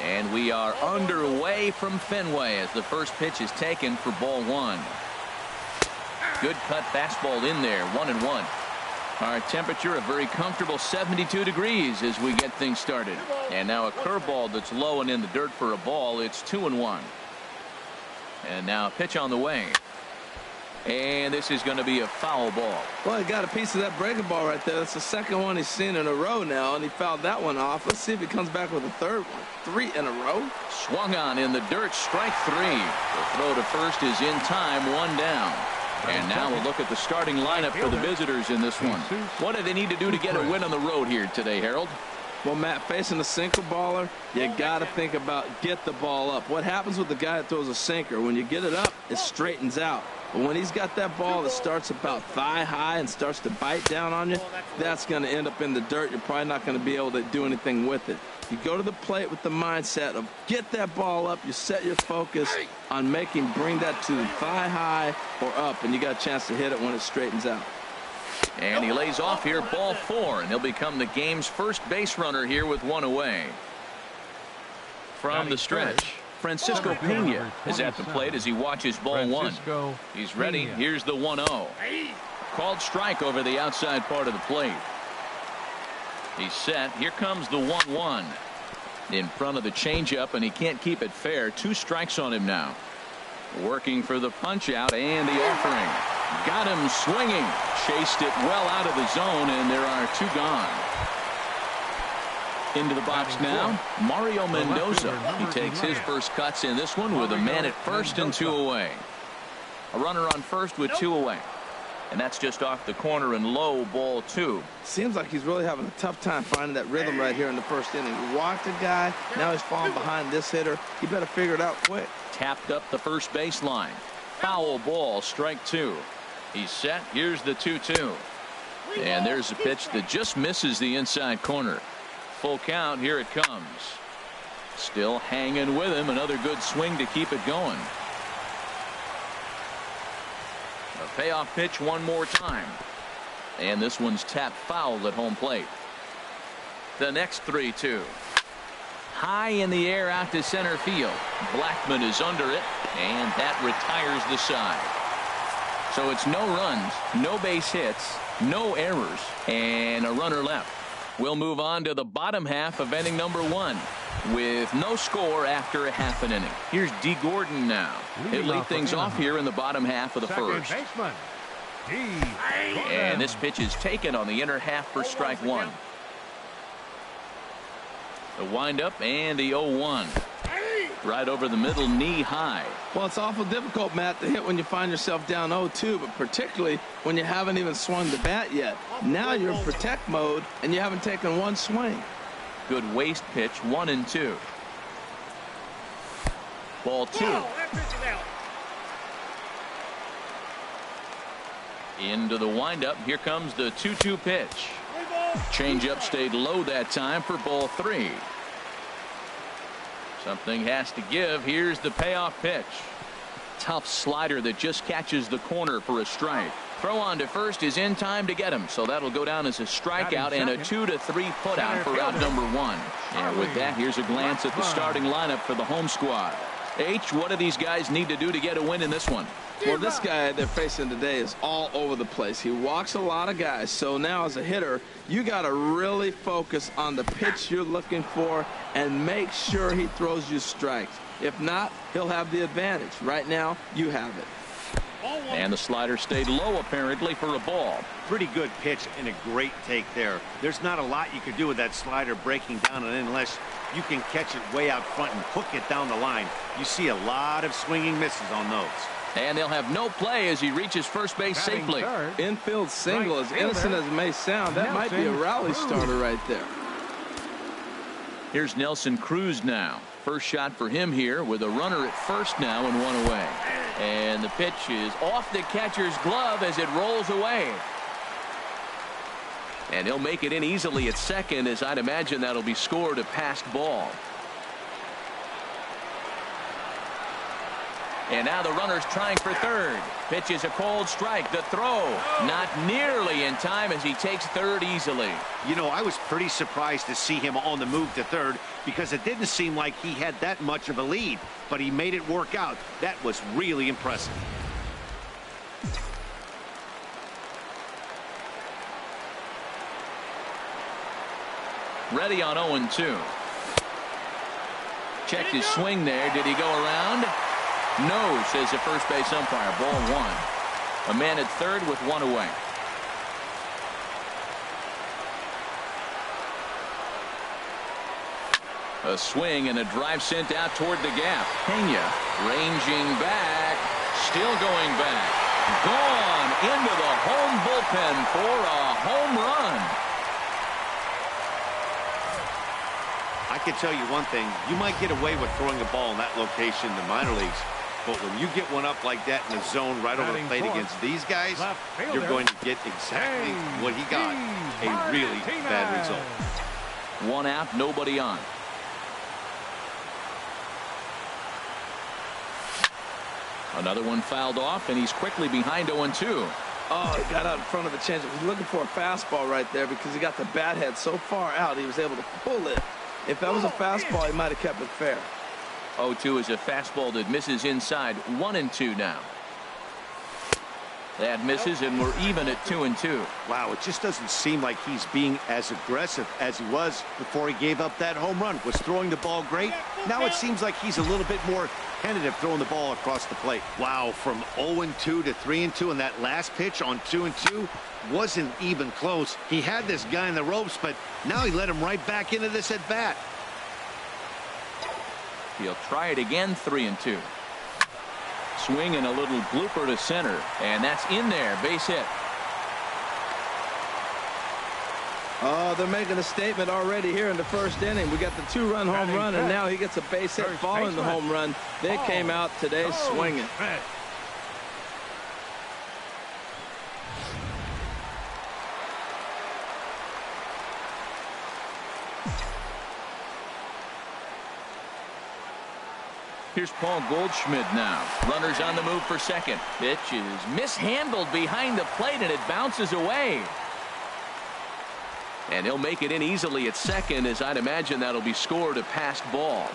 And we are underway from Fenway as the first pitch is taken for ball one. Good cut fastball in there, 1-1. Our temperature a very comfortable 72 degrees as we get things started. And now a curveball that's low and in the dirt for a ball. It's 2-1. And now a pitch on the way. And this is going to be a foul ball. Well, he got a piece of that breaking ball right there. That's the second one he's seen in a row now, and he fouled that one off. Let's see if he comes back with a third one. 3 in a row. Swung on in the dirt, strike 3. The throw to first is in time, 1 down. And now we'll look at the starting lineup for the visitors in this one. What do they need to do to get a win on the road here today, Harold? Well, Matt, facing a sinker baller, you got to think about get the ball up. What happens with the guy that throws a sinker? When you get it up, it straightens out. But when he's got that ball that starts about thigh high and starts to bite down on you, that's going to end up in the dirt. You're probably not going to be able to do anything with it. You go to the plate with the mindset of get that ball up. You set your focus on bring that to the thigh high or up, and you got a chance to hit it when it straightens out. And he lays off here, ball 4, and he'll become the game's first base runner here with 1 away. From the stretch, Francisco Pena is at the plate as he watches ball 1. He's ready. Here's the 1-0. Called strike over the outside part of the plate. He's set. Here comes the 1-1 in front of the changeup, and he can't keep it fair. 2 strikes on him now. Working for the punch out and the offering. Got him swinging. Chased it well out of the zone, and there are 2 gone. Into the box now, Mario Mendoza. He takes his first cuts in this one with a man at first and 2 away. A runner on first with 2 away. And that's just off the corner and low, ball 2. Seems like he's really having a tough time finding that rhythm right here in the first inning. He walked a guy. Now he's falling behind this hitter. He better figure it out quick. Tapped up the first baseline. Foul ball, strike 2. He's set. Here's the 2-2. And there's a pitch that just misses the inside corner. Full count. Here it comes. Still hanging with him. Another good swing to keep it going. A payoff pitch one more time. And this one's tapped foul at home plate. The next 3-2. High in the air out to center field. Blackman is under it, and that retires the side. So it's no runs, no base hits, no errors, and a runner left. We'll move on to the bottom half of inning number 1 with no score after a half an inning. Here's D. Gordon now. He'll lead things off here in the bottom half of the first. And this pitch is taken on the inner half for strike 1. The windup and the 0-1. Right over the middle, knee high. Well, it's awful difficult, Matt, to hit when you find yourself down 0-2, but particularly when you haven't even swung the bat yet. Now you're in protect mode, and you haven't taken one swing. Good waist pitch, 1-2. Ball 2. Into the windup. Here comes the 2-2 pitch. Changeup stayed low that time for ball 3. Something has to give. Here's the payoff pitch. Tough slider that just catches the corner for a strike. Throw on to first is in time to get him, so that'll go down as a strikeout and a 2-3 putout for out number 1. And with that, here's a glance at the starting lineup for the home squad. H, what do these guys need to do to get a win in this one? Well, this guy they're facing today is all over the place. He walks a lot of guys. So now as a hitter, you got to really focus on the pitch you're looking for and make sure he throws you strikes. If not, he'll have the advantage. Right now, you have it. And the slider stayed low apparently for a ball. Pretty good pitch and a great take there. There's not a lot you could do with that slider breaking down, and unless you can catch it way out front and hook it down the line, you see a lot of swinging misses on those. And they'll have no play as he reaches first base safely. Infield single, as innocent as it may sound, that might be a rally starter right there. Here's Nelson Cruz now. First shot for him here with a runner at first now and 1 away. And the pitch is off the catcher's glove as it rolls away. And he'll make it in easily at second, as I'd imagine that'll be scored a passed ball. And now the runner's trying for third. Pitch is a cold strike. The throw not nearly in time as he takes third easily. You know, I was pretty surprised to see him on the move to third because it didn't seem like he had that much of a lead, but he made it work out. That was really impressive. Ready on 0-2. Checked his swing there. Did he go around? No, says the first base umpire. Ball one. A man at third with one away. A swing and a drive sent out toward the gap. Pena ranging back. Still going back. Gone into the home bullpen for a home run. I can tell you one thing. You might get away with throwing a ball in that location in the minor leagues. But when you get one up like that in the zone right over the plate against these guys, you're going to get exactly what he got. A really bad result. One out, nobody on. Another one fouled off, and he's quickly behind 0-2. Oh, he got out in front of the changeup. He's looking for a fastball right there because he got the bat head so far out he was able to pull it. If that was a fastball, he might have kept it fair. 0-2 is a fastball that misses inside. 1-2 now. That misses, and we're even at 2-2. Wow, it just doesn't seem like he's being as aggressive as he was before he gave up that home run. Was throwing the ball great. Now it seems like he's a little bit more tentative throwing the ball across the plate. Wow, from 0-2 to 3-2, and that last pitch on 2-2 wasn't even close. He had this guy in the ropes, but now he let him right back into this at bat. He'll try it again. 3-2. Swing and a little blooper to center, and that's in there. Base hit. Oh, they're making a statement already here in the first inning. We got the two-run home run, and now he gets a base hit following the home run. They came out today swinging. Here's Paul Goldschmidt now. Runners on the move for second. Pitch is mishandled behind the plate, and it bounces away. And he'll make it in easily at second, as I'd imagine that'll be scored a passed ball.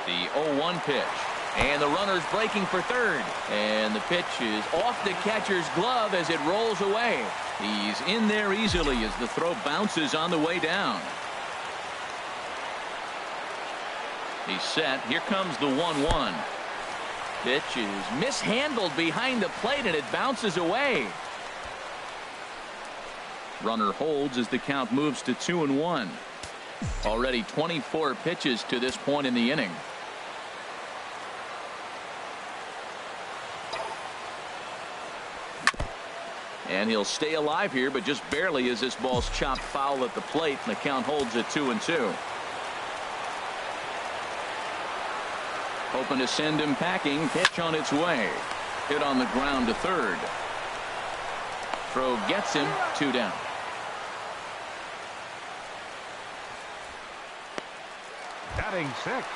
The 0-1 pitch. And the runner's breaking for third. And the pitch is off the catcher's glove as it rolls away. He's in there easily as the throw bounces on the way down. He's set. Here comes the 1-1. Pitch is mishandled behind the plate, and it bounces away. Runner holds as the count moves to 2-1. Already 24 pitches to this point in the inning. And he'll stay alive here, but just barely as this ball's chopped foul at the plate, and the count holds at 2-2. Hoping to send him packing. Pitch on its way. Hit on the ground to third. Throw gets him. 2 down. Batting sixth.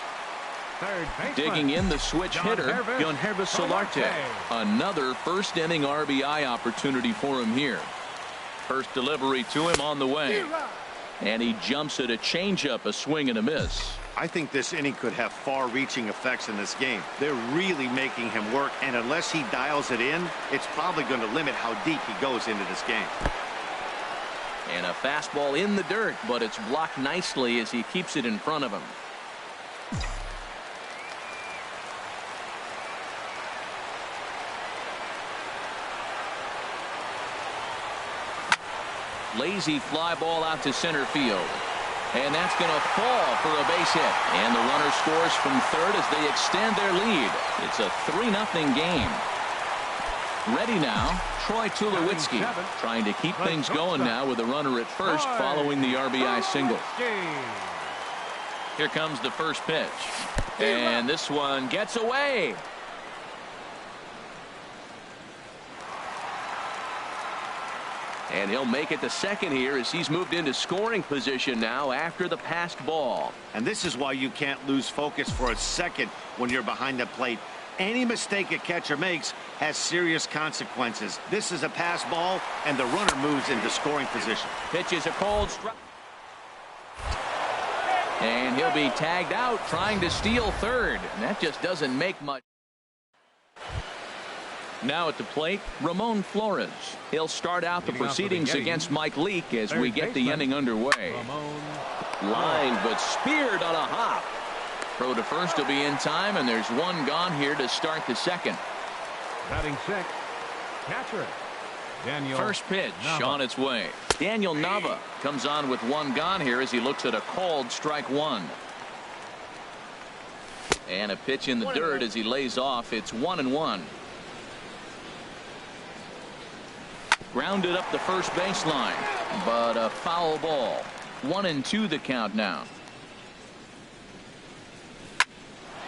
Third baseman. Digging in the switch hitter, Yetis Solarte. Another first inning RBI opportunity for him here. First delivery to him on the way. And he jumps at a changeup, a swing and a miss. I think this inning could have far-reaching effects in this game. They're really making him work, and unless he dials it in, it's probably going to limit how deep he goes into this game. And a fastball in the dirt, but it's blocked nicely as he keeps it in front of him. Lazy fly ball out to center field. And that's going to fall for a base hit. And the runner scores from third as they extend their lead. It's a 3-0 game. Ready now, Troy Tulowitzki trying to keep things going now with a runner at first following the RBI single. Here comes the first pitch. And this one gets away. And he'll make it to second here as he's moved into scoring position now after the passed ball. And this is why you can't lose focus for a second when you're behind the plate. Any mistake a catcher makes has serious consequences. This is a pass ball, and the runner moves into scoring position. Pitch is a cold strike. And he'll be tagged out trying to steal third. And that just doesn't make much. Now at the plate, Ramon Flores. He'll start out the proceedings against Mike Leake as we get the inning underway. Line, but speared on a hop. Throw to first will be in time, and there's one gone here to start the second. Batting sixth, catcher Daniel. First pitch on its way. Daniel Nava comes on with one gone here as he looks at a called strike one. And a pitch in the dirt as he lays off. It's 1-1. Grounded up the first baseline, but a foul ball. 1-2 the count now.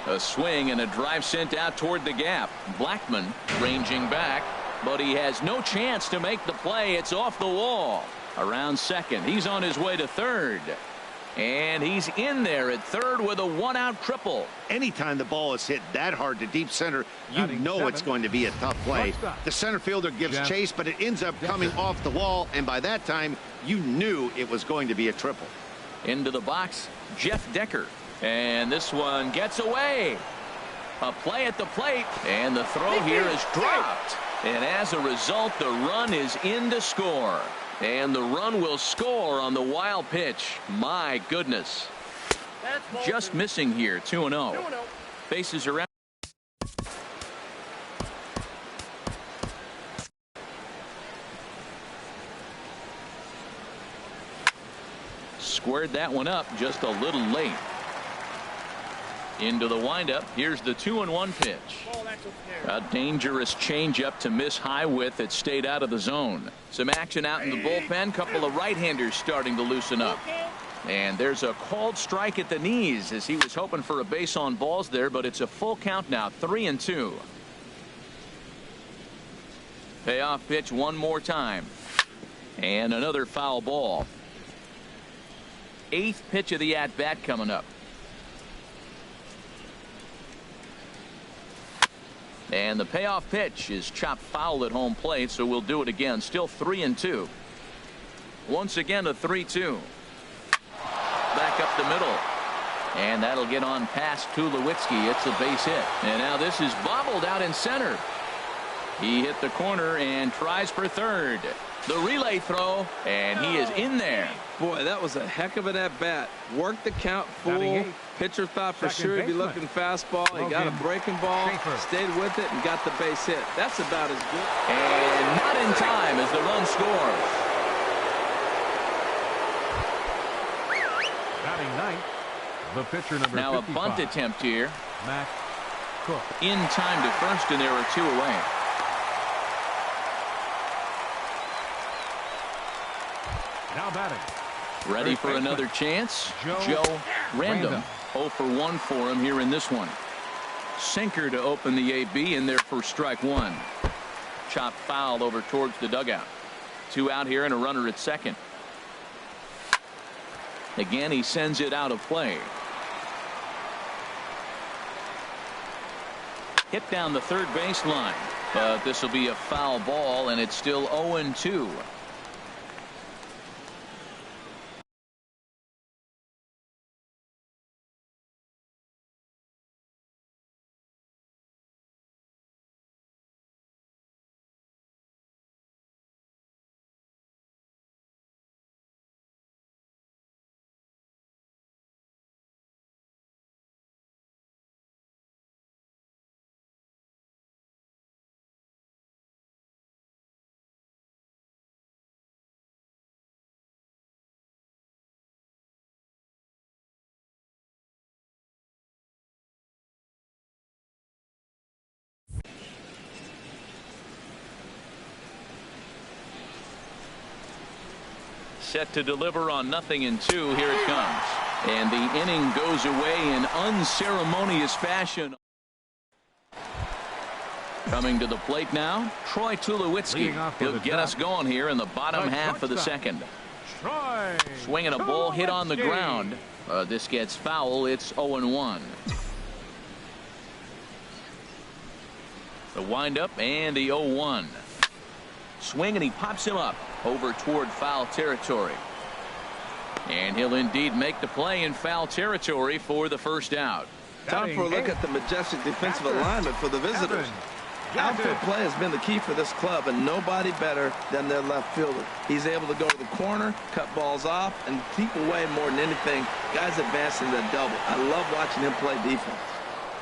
A swing and a drive sent out toward the gap. Blackman ranging back, but he has no chance to make the play. It's off the wall. Around second. He's on his way to third. And he's in there at third with a one-out triple. Anytime the ball is hit that hard to deep center, you know it's going to be a tough play. The center fielder gives chase, but it ends up coming off the wall, and by that time, you knew it was going to be a triple. Into the box, Jeff Decker. And this one gets away. A play at the plate, and the throw here is dropped. And as a result, the run is in to score. And the run will score on the wild pitch. My goodness. Just missing here. 2-0. Bases are out. Squared that one up just a little late. Into the windup. Here's the 2-1 pitch. A dangerous changeup to miss high with. It stayed out of the zone. Some action out in the bullpen. Couple of right-handers starting to loosen up. And there's a called strike at the knees as he was hoping for a base on balls there, but it's a full count now. 3-2. Payoff pitch one more time. And another foul ball. 8th pitch of the at-bat coming up. And the payoff pitch is chopped foul at home plate, so we'll do it again. Still 3-2. Once again a 3-2. Back up the middle. And that'll get on past Tulowitzki. It's a base hit. And now this is bobbled out in center. He hit the corner and tries for third. The relay throw, and he is in there. Boy, that was a heck of an at-bat. Worked the count full. Pitcher thought for sure he'd be looking fastball. He got a breaking ball, stayed with it, and got the base hit. That's about as good. And not in time as the run scores. Batting ninth, the pitcher number 55. Now a bunt attempt here. Matt Cook. In time to first, and there are 2 away. Now batting. Ready for another chance. Joe Random. 0 for 1 for him here in this one. Sinker to open the AB in there for strike one. Chop foul over towards the dugout. 2 out here and a runner at second. Again, he sends it out of play. Hit down the third baseline, but this will be a foul ball, and it's still 0-2. Set to deliver on 0-2. Here it comes. And the inning goes away in unceremonious fashion. Coming to the plate now, Troy Tulowitzki. He'll get us going here in the bottom half of the second. Swinging a ball hit on the ground. This gets foul. It's 0-1. The windup and the 0-1. Swing, and he pops him up over toward foul territory. And he'll indeed make the play in foul territory for the first out. Time for a look at the majestic defensive alignment for the visitors. Outfield play has been the key for this club, and nobody better than their left fielder. He's able to go to the corner, cut balls off, and keep away more than anything. Guys advancing the double. I love watching him play defense.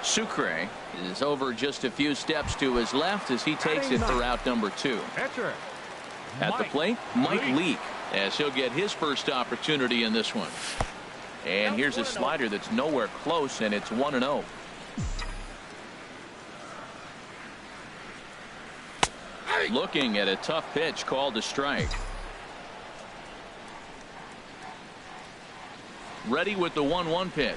Sucre is over just a few steps to his left as he takes it for out number 2. At the plate, Mike Leake, as he'll get his first opportunity in this one. And here's a slider that's nowhere close, and it's 1-0. Looking at a tough pitch called a strike. Ready with the 1-1 pitch.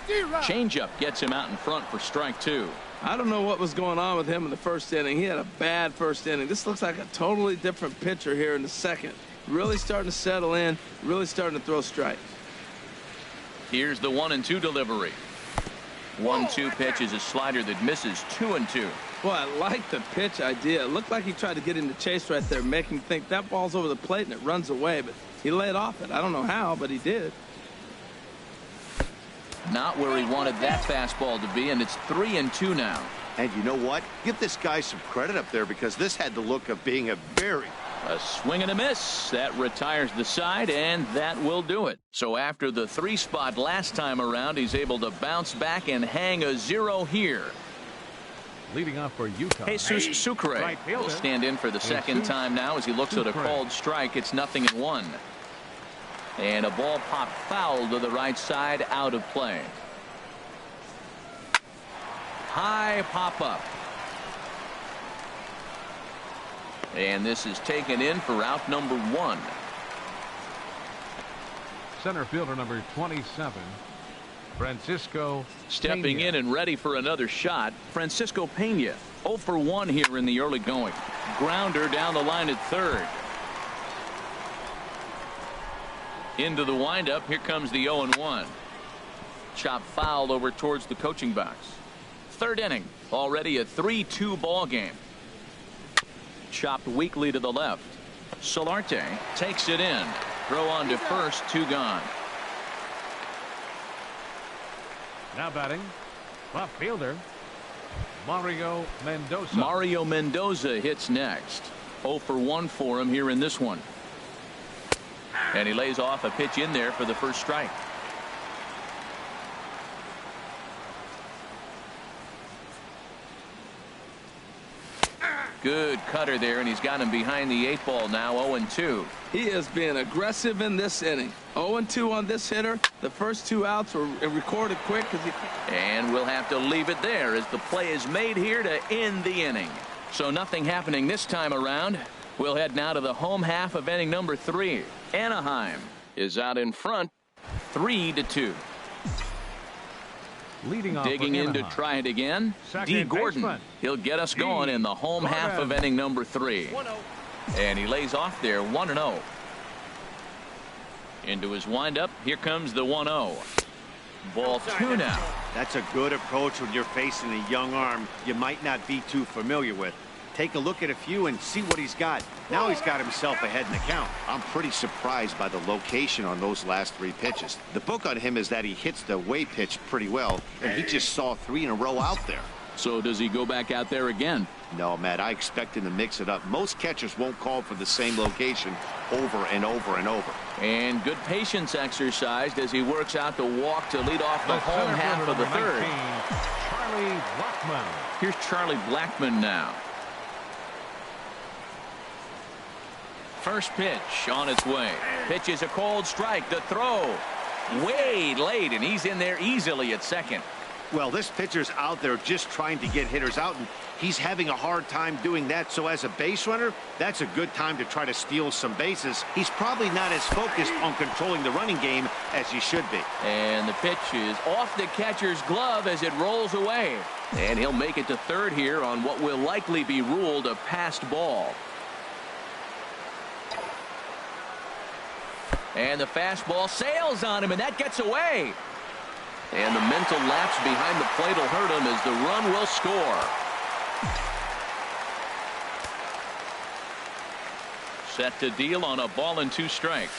Changeup gets him out in front for strike 2. I don't know what was going on with him in the first inning. He had a bad first inning. This looks like a totally different pitcher here in the second. Really starting to settle in, really starting to throw strikes. Here's the 1-2 delivery. 1-2 pitch is a slider that misses 2-2. Boy, I like the pitch idea. It looked like he tried to get into chase right there, making him think that ball's over the plate and it runs away, but he laid off it. I don't know how, but he did. Not where he wanted that fastball to be, and it's 3-2 now. And you know what? Give this guy some credit up there, because this had the look of being a swing and a miss. That retires the side, and that will do it. So after the 3 spot last time around, he's able to bounce back and hang a 0 here. Leading off for Utah, Jesus Sucre will stand in for the second time now as he looks at a called strike. It's 0-1. And a ball popped foul to the right side, out of play. High pop up. And this is taken in for out number 1. Center fielder number 27, Francisco stepping Pena. in and ready for another shot. Francisco Pena, 0 for 1 here in the early going. Grounder down the line at third. Into the windup. Here comes the 0-1. Chop foul over towards the coaching box. Third inning. Already a 3-2 ball game. Chopped weakly to the left. Solarte takes it in. Throw on to first. 2 gone. Now batting, left fielder Mario Mendoza. Mario Mendoza hits next. 0 for 1 for him here in this one. And he lays off a pitch in there for the first strike. Good cutter there, and he's got him behind the 8 ball now. 0-2. He is being aggressive in this inning. 0-2 on this hitter. The first 2 outs were recorded quick. And we'll have to leave it there as the play is made here to end the inning. So nothing happening this time around. We'll head now to the home half of inning number 3. Anaheim is out in front, 3-2. Leading off digging in to try it again. D. Gordon. He'll get us going in the home half of inning number 3. And he lays off there. 1-0. Into his windup. Here comes the 1-0. Ball 2 now. That's a good approach when you're facing a young arm you might not be too familiar with. Take a look at a few and see what he's got. Now he's got himself ahead in the count. I'm pretty surprised by the location on those last 3 pitches. The book on him is that he hits the way pitch pretty well, and he just saw 3 in a row out there. So does he go back out there again? No, Matt, I expect him to mix it up. Most catchers won't call for the same location over and over and over. And good patience exercised as he works out the walk to lead off the home half of the 3rd. Charlie Blackmon. Here's Charlie Blackmon now. First pitch on its way. Pitch is a cold strike. The throw way late, and he's in there easily at second. Well, this pitcher's out there just trying to get hitters out, and he's having a hard time doing that. So as a base runner, that's a good time to try to steal some bases. He's probably not as focused on controlling the running game as he should be. And the pitch is off the catcher's glove as it rolls away. And he'll make it to third here on what will likely be ruled a passed ball. And the fastball sails on him, and that gets away. And the mental lapse behind the plate will hurt him as the run will score. Set to deal on a ball and 2 strikes.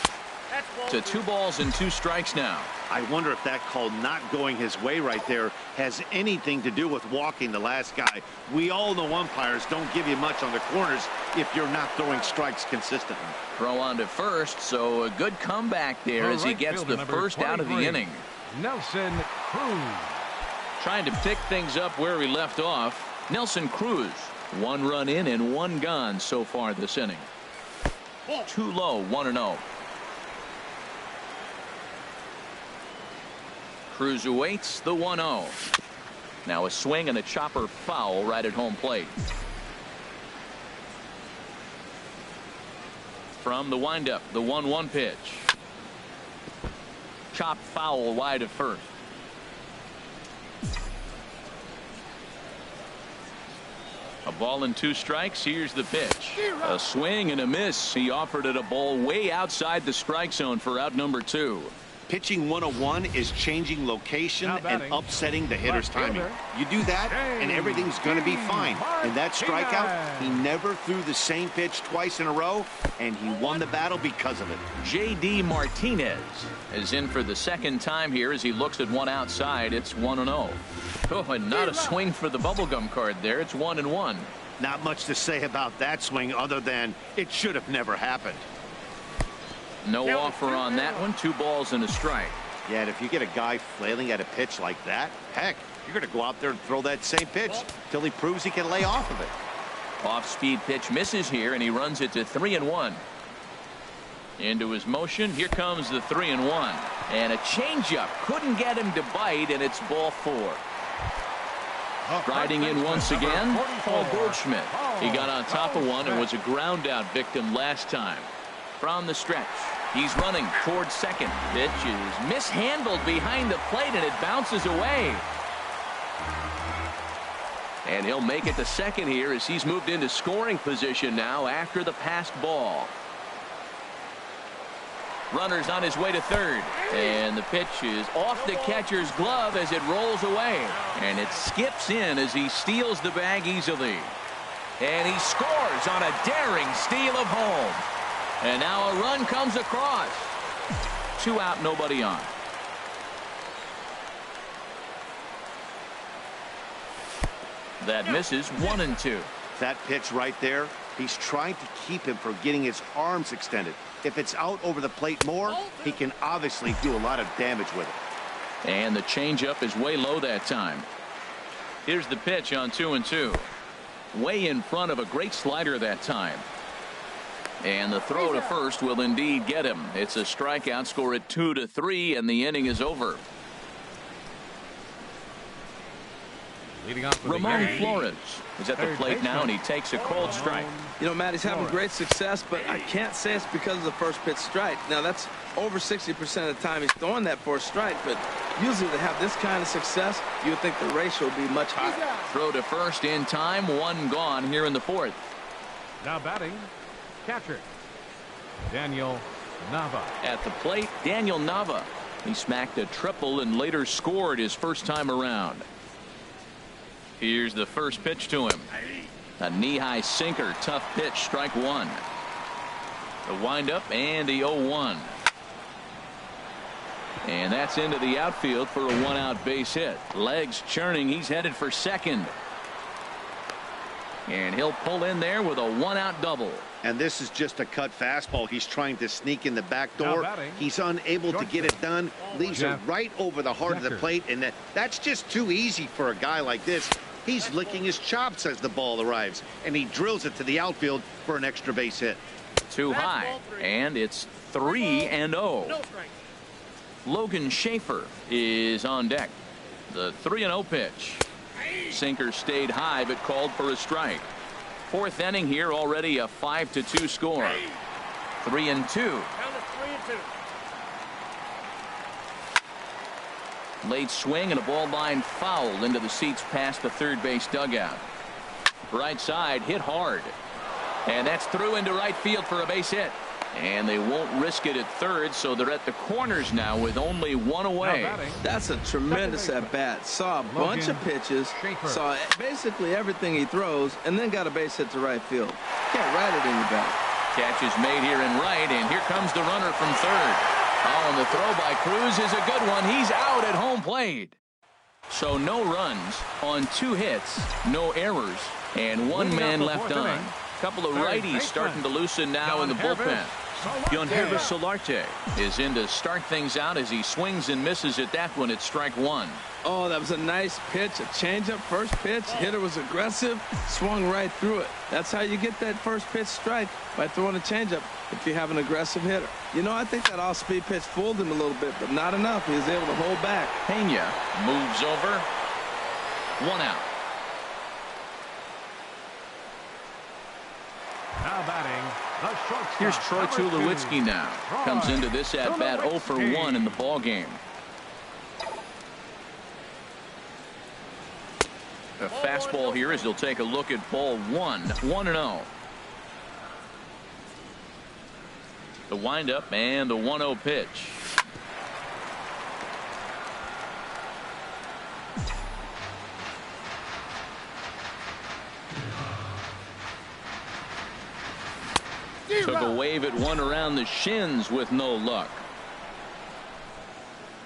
To 2 balls and 2 strikes now. I wonder if that call not going his way right there has anything to do with walking the last guy. We all know umpires don't give you much on the corners if you're not throwing strikes consistently. Throw on to first, so a good comeback there as he gets the first out of the inning. Nelson Cruz. Trying to pick things up where he left off. Nelson Cruz, 1 run in and 1 gone so far this inning. Too low, 1-0. Cruz awaits the 1-0. Now a swing and a chopper foul right at home plate. From the windup, the 1-1 pitch. Chop foul wide of first. A ball and 2 strikes. Here's the pitch. A swing and a miss. He offered it a ball way outside the strike zone for out number 2. Pitching 101 is changing location and upsetting the hitter's timing. You do that, and everything's going to be fine. In that strikeout, he never threw the same pitch twice in a row, and he won the battle because of it. J.D. Martinez is in for the second time here as he looks at one outside. It's 1-0. Oh, and not a swing for the bubblegum card there. It's 1-1. Not much to say about that swing other than it should have never happened. No offer on that one. 2 balls and a strike. Yeah, and if you get a guy flailing at a pitch like that, heck, you're going to go out there and throw that same pitch till he proves he can lay off of it. Off-speed pitch misses here, and he runs it to 3-1. Into his motion. Here comes the 3-1. And a changeup. Couldn't get him to bite, and it's ball 4. Riding in once again, Paul Goldschmidt. He got on top of one and was a ground-out victim last time. From the stretch, he's running towards second. Pitch is mishandled behind the plate, and it bounces away. And he'll make it to second here as he's moved into scoring position now after the passed ball. Runner's on his way to third, and the pitch is off the catcher's glove as it rolls away, and it skips in as he steals the bag easily. And he scores on a daring steal of home. And now a run comes across. 2 out, nobody on. That misses. 1-2. That pitch right there, he's trying to keep him from getting his arms extended. If it's out over the plate more, he can obviously do a lot of damage with it. And the changeup is way low that time. Here's the pitch on 2-2. Way in front of a great slider that time. And the throw to first will indeed get him. It's a strikeout. Score at 2-3, and the inning is over. Leading off with Ramon Flores is at the plate now, and he takes a cold strike. You know, Matt, he's having great success, but I can't say it's because of the first pitch strike. Now, that's over 60% of the time he's throwing that for a strike, but usually to have this kind of success, you would think the ratio would be much higher. Throw to first in time. 1 gone here in the 4th. now batting, catcher Daniel Nava. At the plate, Daniel Nava. He smacked a triple and later scored his first time around. Here's the first pitch to him. A knee-high sinker. Tough pitch. Strike 1. The windup and the 0-1. And that's into the outfield for a 1-out base hit. Legs churning. He's headed for second. And he'll pull in there with a 1-out double. And this is just a cut fastball. He's trying to sneak in the back door. He's unable to get it done. Leaves it right over the heart of the plate. And that's just too easy for a guy like this. He's licking his chops as the ball arrives. And he drills it to the outfield for an extra base hit. Too high. And it's 3-0. Logan Schaefer is on deck. The 3-0 pitch. Sinker stayed high but called for a strike. Fourth inning here, already a 5-2 score. 3-2. Late swing and a ball line foul into the seats past the third base dugout. Right side hit hard. And that's through into right field for a base hit. And they won't risk it at third, so they're at the corners now with only one away. That's a tremendous at-bat. Saw a bunch of pitches, saw basically everything he throws, and then got a base hit to right field. Can't write it any better. Catch is made here in right, and here comes the runner from third. Oh, and the throw by Cruz is a good one. He's out at home plate. So no runs on 2 hits, no errors, and 1 man left on. Couple of righties starting to loosen now in the bullpen. Yetis Solarte is in to start things out as he swings and misses at that one at strike 1. Oh, that was a nice pitch, a changeup, first pitch. Hitter was aggressive, swung right through it. That's how you get that first pitch strike, by throwing a changeup if you have an aggressive hitter. You know, I think that off-speed pitch fooled him a little bit, but not enough. He was able to hold back. Pena moves over. 1 out. Now batting, the shortstop. Here's Troy Tulowitzki now. Comes into this at bat 0 for 1 in the ball game. A fastball here as he'll take a look at ball 1. 1-0. The windup and the 1-0 pitch. Took a wave at one around the shins with no luck.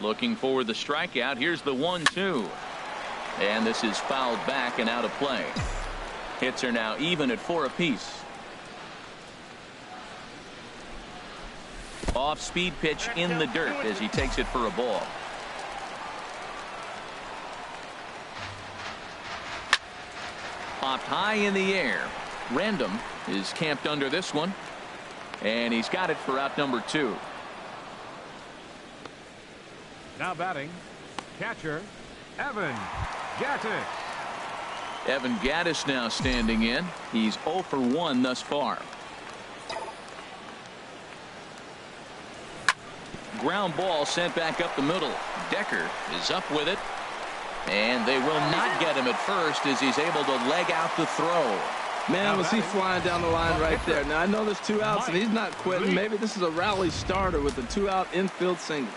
Looking for the strikeout. Here's the 1-2. And this is fouled back and out of play. Hits are now even at 4 apiece. Off-speed pitch in the dirt as he takes it for a ball. Popped high in the air. Random is camped under this one. And he's got it for out number 2. Now batting, catcher, Evan Yetis. Evan Yetis now standing in. He's 0 for 1 thus far. Ground ball sent back up the middle. Decker is up with it. And they will not get him at first as he's able to leg out the throw. Man, was he flying down the line right there. Now, I know there's 2 outs, and he's not quitting. Maybe this is a rally starter with a 2-out infield single.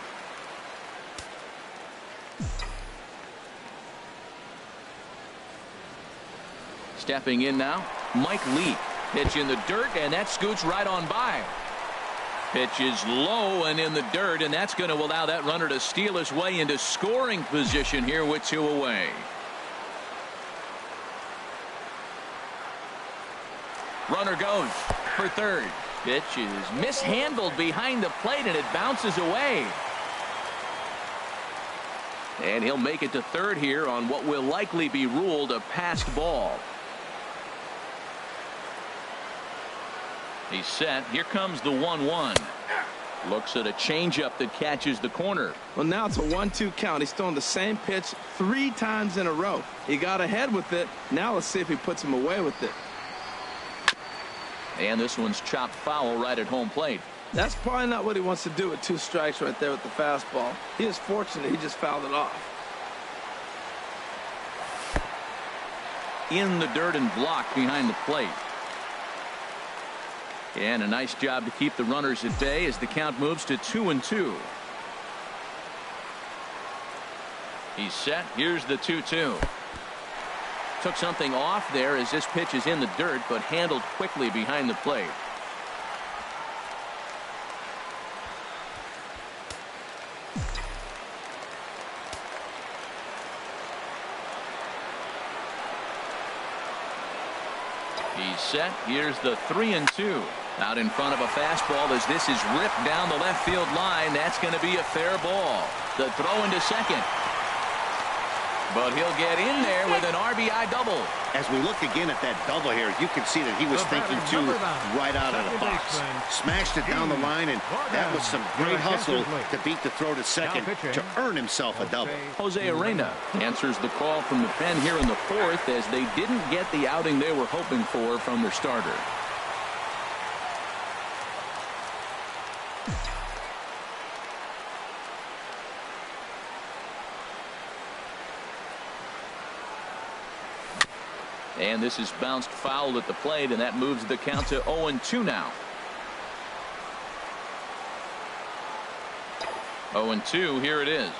Stepping in now, Mike Lee. Pitch in the dirt, and that scoots right on by. Pitch is low and in the dirt, and that's going to allow that runner to steal his way into scoring position here with 2 away. Runner goes for third. Pitch is mishandled behind the plate, and it bounces away. And he'll make it to third here on what will likely be ruled a passed ball. He's set. Here comes the 1-1. Looks at a changeup that catches the corner. Well, now it's a 1-2 count. He's thrown the same pitch 3 times in a row. He got ahead with it. Now let's see if he puts him away with it. And this one's chopped foul right at home plate. That's probably not what he wants to do with 2 strikes right there with the fastball. He is fortunate he just fouled it off. In the dirt and blocked behind the plate. And a nice job to keep the runners at bay as the count moves to 2-2. He's set. Here's the 2-2. Took something off there as this pitch is in the dirt, but handled quickly behind the plate. He's set. Here's the 3-2. Out in front of a fastball as this is ripped down the left field line. That's going to be a fair ball. The throw into second. But he'll get in there with an RBI double. As we look again at that double here, you can see that he was thinking too right out of the box. Smashed it down the line, and that was some great hustle to beat the throw to second to earn himself a double. Jose Arena answers the call from the pen here in the fourth, as they didn't get the outing they were hoping for from their starter. And this is bounced foul at the plate, and that moves the count to 0-2 now. 0-2, here it is.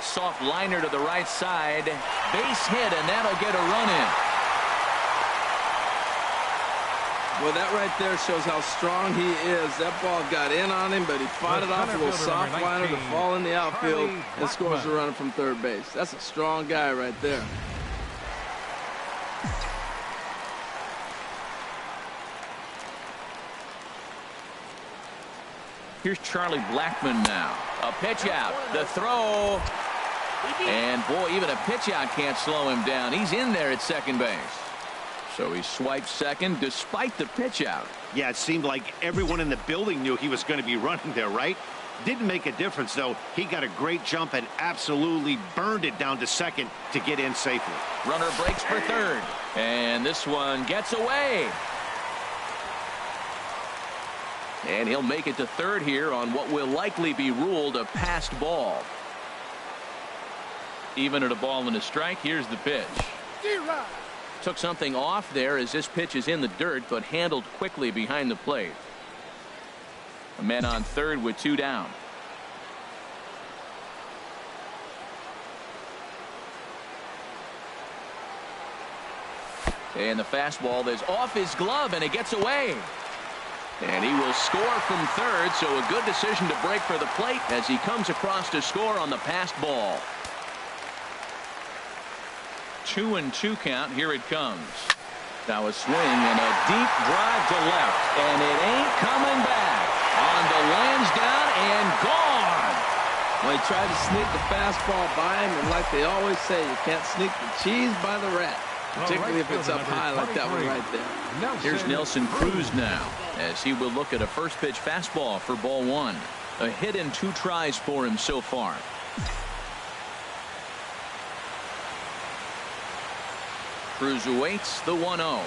Soft liner to the right side. Base hit, and that'll get a run in. Well, that right there shows how strong he is. That ball got in on him, but he fought it off a little soft liner to fall in the outfield and scores the runner from third base. That's a strong guy right there. Here's Charlie Blackmon now. A pitch out. The throw. And, boy, even a pitch out can't slow him down. He's in there at second base. So he swipes second despite the pitch out. Yeah, it seemed like everyone in the building knew he was going to be running there, right? Didn't make a difference, though. He got a great jump and absolutely burned it down to second to get in safely. Runner breaks for third. And this one gets away. And he'll make it to third here on what will likely be ruled a passed ball. Even at a ball and a strike, here's the pitch. Took something off there as this pitch is in the dirt, but handled quickly behind the plate. A man on third with two down. And the fastball is off his glove, and it gets away. And he will score from third, so a good decision to break for the plate as he comes across to score on the passed ball. 2-2 count. Here it comes. Now a swing and a deep drive to left, and it ain't coming back. On the Lansdowne and gone. Well, he tried to sneak the fastball by him, and like they always say, you can't sneak the cheese by the rat. Particularly if it's up high like that one right there. Here's Nelson Cruz now, as he will look at a first pitch fastball for ball one. A hit and two tries for him so far. Cruz awaits the 1-0.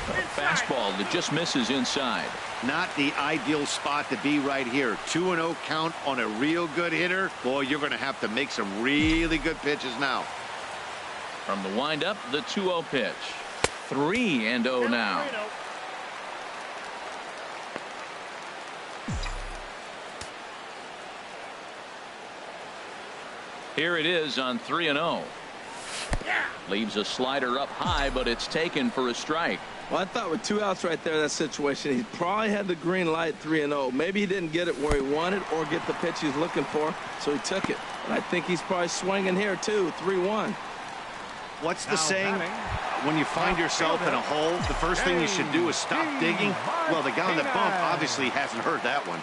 A fastball that just misses inside. Not the ideal spot to be right here. 2-0 count on a real good hitter. Boy, you're going to have to make some really good pitches now. From the windup, the 2-0 pitch. 3-0 now. Here it is on 3-0. Leaves a slider up high, but it's taken for a strike. Well, I thought with two outs right there in that situation, he probably had the green light 3-0. Maybe he didn't get it where he wanted or get the pitch he's looking for, so he took it. And I think he's probably swinging here, too, 3-1. What's the saying? When you find yourself in a hole, the first thing you should do is stop digging. Well, the guy on the bump obviously hasn't heard that one.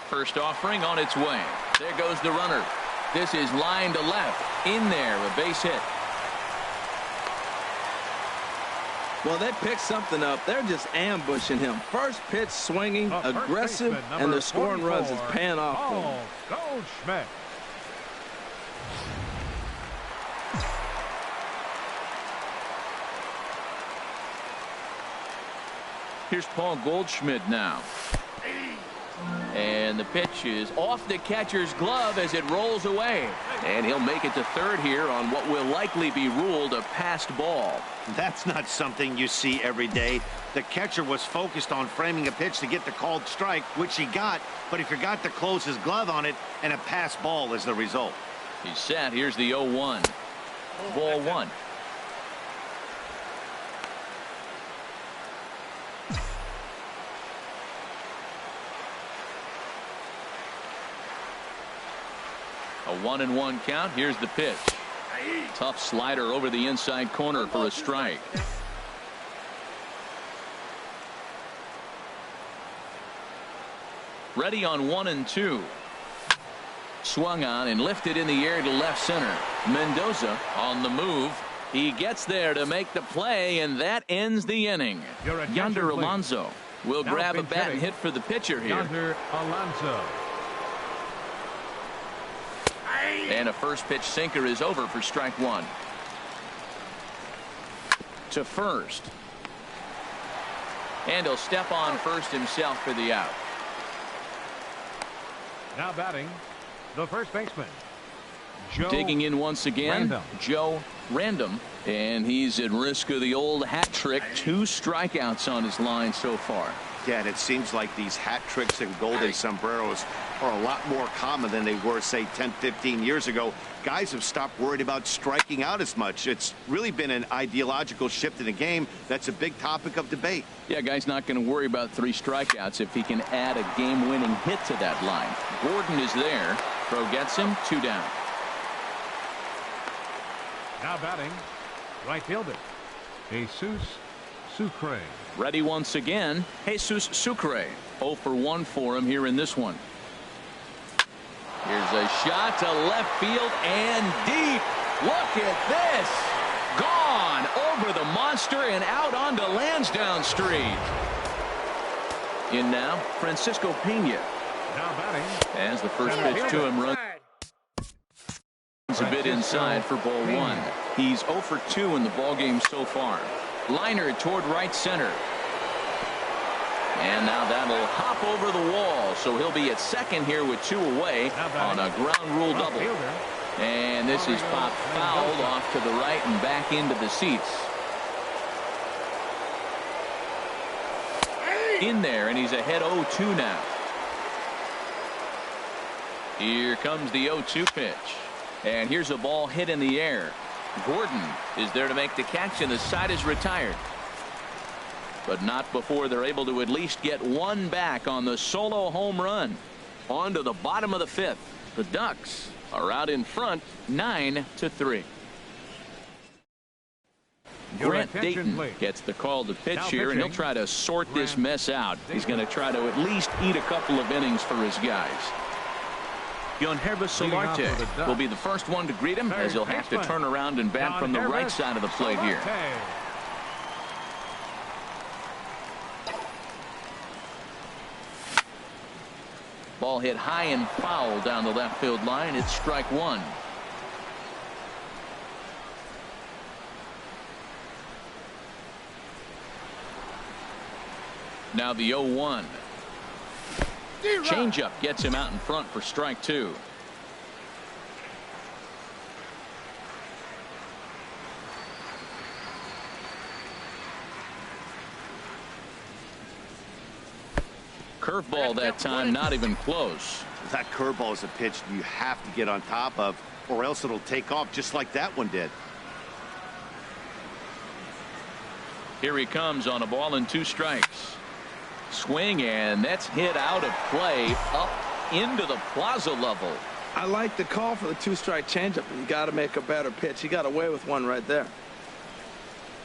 First offering on its way. There goes the runner. This is line to left. In there, a base hit. Well, they picked something up. They're just ambushing him. First pitch swinging, aggressive, and they're scoring runs. It's paying off for them. Goldschmidt. Here's Paul Goldschmidt now. And the pitch is off the catcher's glove as it rolls away. And he'll make it to third here on what will likely be ruled a passed ball. That's not something you see every day. The catcher was focused on framing a pitch to get the called strike, which he got, but he forgot to close his glove on it, and a passed ball is the result. He's set. Here's the 0-1. Ball one. A 1-1 count. Here's the pitch. Tough slider over the inside corner for a strike. Ready on 1-2. Swung on and lifted in the air to left center. Mendoza on the move. He gets there to make the play, and that ends the inning. Yonder Alonso will grab a bat and hit for the pitcher here. Yonder Alonso. And a first pitch sinker is over for strike one. To first. And he'll step on first himself for the out. Now batting, the first baseman, Joe Digging in once again, Random. Joe Random. And he's at risk of the old hat trick. 2 strikeouts on his line so far. Yeah, and it seems like these hat tricks and golden sombreros are a lot more common than they were, say, 10, 15 years ago. Guys have stopped worried about striking out as much. It's really been an ideological shift in the game. That's a big topic of debate. Yeah, guy's not going to worry about 3 strikeouts if he can add a game-winning hit to that line. Gordon is there. Throw gets him. 2 down. Now batting, right fielder, Jesus Sucre. Ready once again, Jesus Sucre. 0 for 1 for him here in this one. Here's a shot to left field and deep. Look at this. Gone over the monster and out onto Lansdowne Street. In now, Francisco Pena. Now batting, As the first pitch to him runs a bit inside for ball 1. He's 0 for 2 in the ballgame so far. Liner toward right center. And now that'll hop over the wall, so he'll be at second here with 2 away on a ground rule double. And this is popped fouled off to the right and back into the seats. In there, and he's ahead 0-2 now. Here comes the 0-2 pitch. And here's a ball hit in the air. Gordon is there to make the catch, and the side is retired. But not before they're able to at least get 1 back on the solo home run. On to the bottom of the 5th. The Ducks are out in front 9-3. Grant Dayton gets the call to pitch here, and he'll try to sort this mess out. He's going to try to at least eat a couple of innings for his guys. Yonhervis Solarte will be the first one to greet him, as he'll have to turn around and bat from the right side of the plate here. Ball hit high and foul down the left field line. It's strike 1. Now the 0-1. Changeup gets him out in front for strike 2. Curveball that time, not even close. That curveball is a pitch you have to get on top of, or else it'll take off just like that one did. Here he comes on a ball and 2 strikes. Swing, and that's hit out of play up into the plaza level. I like the call for the 2-strike changeup, but you got to make a better pitch. He got away with one right there.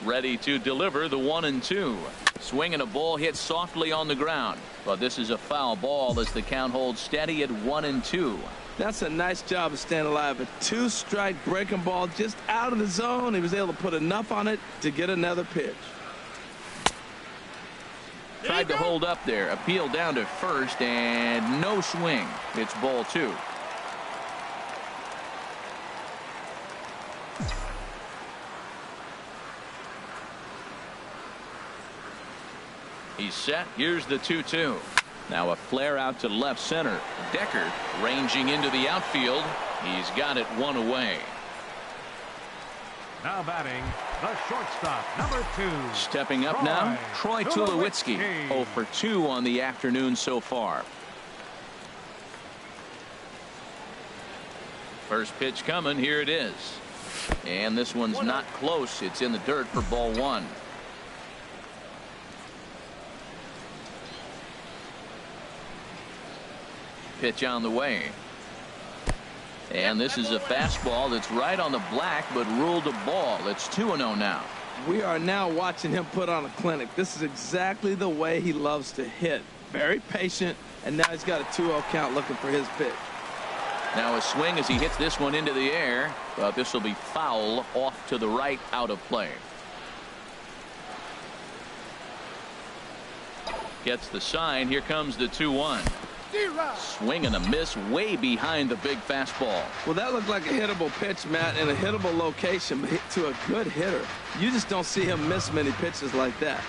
Ready to deliver the 1-2. Swinging a ball hit softly on the ground, but this is a foul ball as the count holds steady at 1-2. That's a nice job of staying alive. A 2-strike breaking ball just out of the zone. He was able to put enough on it to get another pitch. Tried to hold up there. Appeal down to first, and no swing. It's ball 2. He's set. Here's the 2-2. Now a flare out to left center. Decker ranging into the outfield. He's got it 1 away. Now batting, the shortstop, number 2. Stepping up now, Troy Tulowitzki. 0 for 2 on the afternoon so far. First pitch coming. Here it is. And this one's not close. It's in the dirt for ball 1. Pitch on the way. And this is a fastball that's right on the black, but ruled a ball. It's 2-0 now. We are now watching him put on a clinic. This is exactly the way he loves to hit. Very patient, and now he's got a 2-0 count looking for his pitch. Now a swing as he hits this one into the air, but this will be foul off to the right, out of play. Gets the sign. Here comes the 2-1. Swing and a miss way behind the big fastball. Well, that looked like a hittable pitch, Matt, in a hittable location, but hit to a good hitter. You just don't see him miss many pitches like that.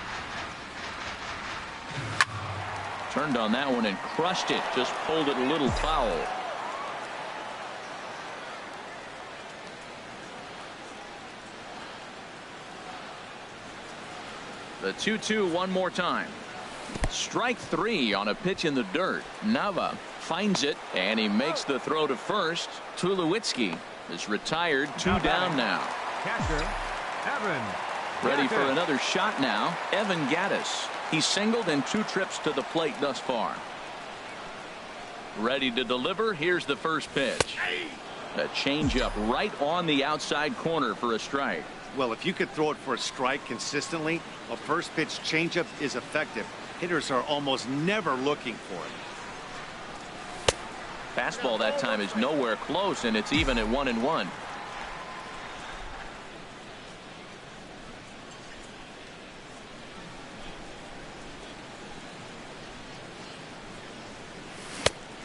Turned on that one and crushed it. Just pulled it a little foul. The 2-2 one more time. Strike 3 on a pitch in the dirt. Nava finds it, and he makes the throw to first. Tulowitzki is retired. 2 down now. Catcher, Evan. Ready for another shot now. Evan Yetis. He's singled in 2 trips to the plate thus far. Ready to deliver. Here's the first pitch. A changeup right on the outside corner for a strike. Well, if you could throw it for a strike consistently, a first pitch changeup is effective. Hitters are almost never looking for it. Fastball that time is nowhere close, and it's even at 1-1.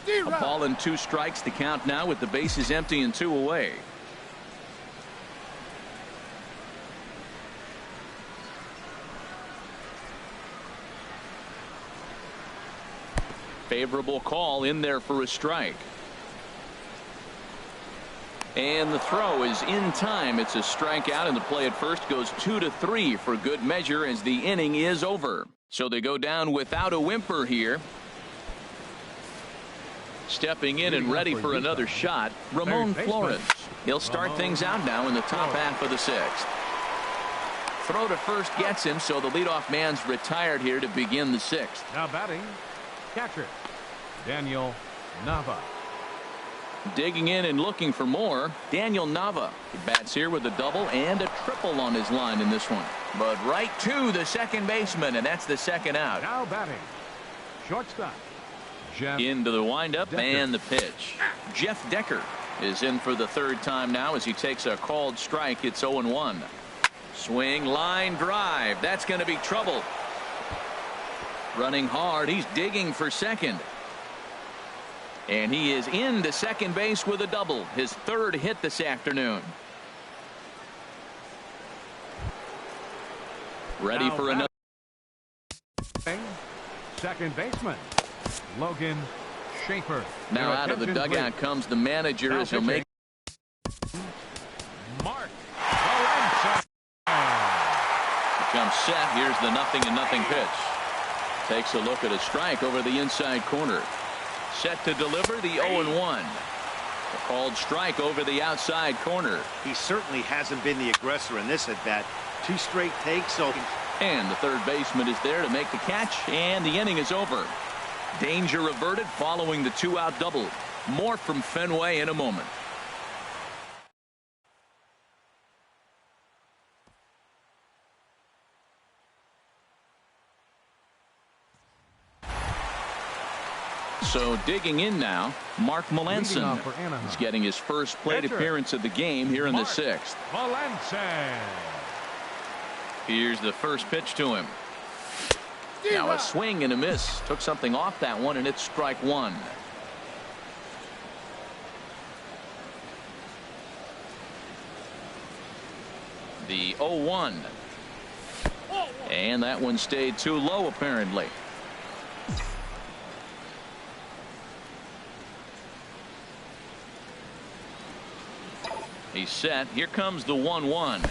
A ball and 2 strikes to count now with the bases empty and 2 away. Favorable call in there for a strike. And the throw is in time. It's a strikeout, and the play at first goes 2-3 for good measure as the inning is over. So they go down without a whimper here. Stepping in and ready for another shot, Ramon Flores. He'll start things out now in the top half of the 6th. Throw to first gets him, so the leadoff man's retired here to begin the 6th. Now batting, catcher, Daniel Nava. Digging in and looking for more, Daniel Nava. He bats here with a double and a triple on his line in this one. But right to the second baseman, and that's the 2nd out. Now batting, shortstop, Jeff into the windup Decker. And the pitch. Jeff Decker is in for the 3rd time now as he takes a called strike. It's 0-1. Swing, line drive. That's going to be trouble. Running hard. He's digging for second. And he is into second base with a double. His 3rd hit this afternoon. Ready now for another. Second baseman, Logan Schaefer. Now Your out of the attention, dugout please. comes the manager Now as he'll make. Mark Valencia. Becomes set. Here's the 0-0 pitch. Takes a look at a strike over the inside corner. Set to deliver the 0-1. A called strike over the outside corner. He certainly hasn't been the aggressor in this at bat. 2 straight takes. So And the 3rd baseman is there to make the catch, and the inning is over. Danger averted following the 2-out double. More from Fenway in a moment. So digging in now, Mark Leading off Melanson. for Anaheim. He's getting his first plate Pitcher. appearance of the game here in the Mark 6th. Valencia. Here's the first pitch to him. Now a swing and a miss. Took something off that one, and it's strike 1. The 0-1. And that one stayed too low apparently. He's set. Here comes the 1-1.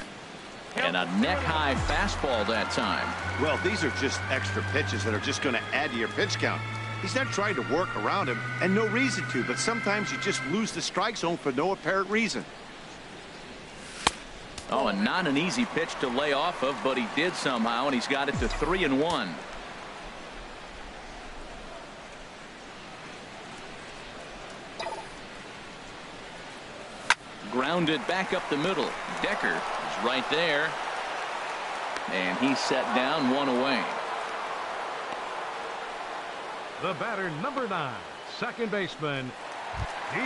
And a neck-high fastball that time. well, these are just extra pitches that are just going to add to your pitch count. He's not trying to work around him, and no reason to, but sometimes you just lose the strike zone for no apparent reason. Oh, and not an easy pitch to lay off of, but he did somehow, and he's got it to 3-1. Grounded back up the middle. Decker is right there. And he's set down, 1 away. The batter, number 9, second baseman, D.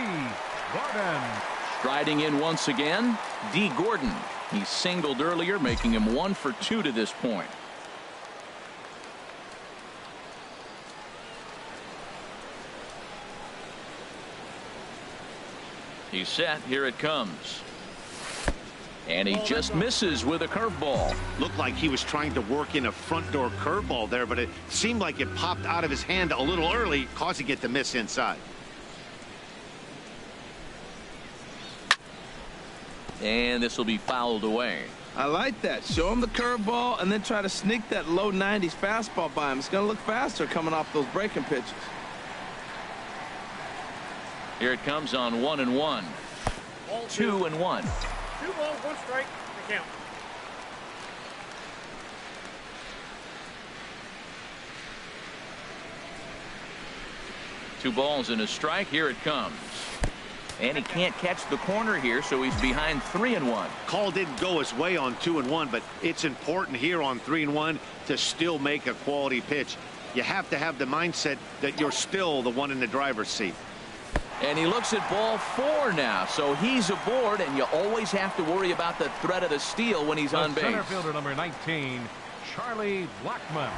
Gordon. Striding in once again, D. Gordon. He singled earlier, making him 1 for 2 to this point. He's set. Here it comes. And he just misses with a curveball. Looked like he was trying to work in a front door curveball there, but it seemed like it popped out of his hand a little early, causing it to miss inside. And this will be fouled away. I like that. Show him the curveball and then try to sneak that low 90s fastball by him. It's going to look faster coming off those breaking pitches. Here it comes on 1-1. 2-1. 2 balls, 1 strike. The count. Two balls and a strike. Here it comes. And he can't catch the corner here, so he's behind 3-1. Call didn't go his way on 2-1, but it's important here on 3-1 to still make a quality pitch. You have to have the mindset that you're still the one in the driver's seat. And he looks at ball 4 now, so he's aboard, and you always have to worry about the threat of the steal when he's on base. Center fielder number 19, Charlie Blackmon.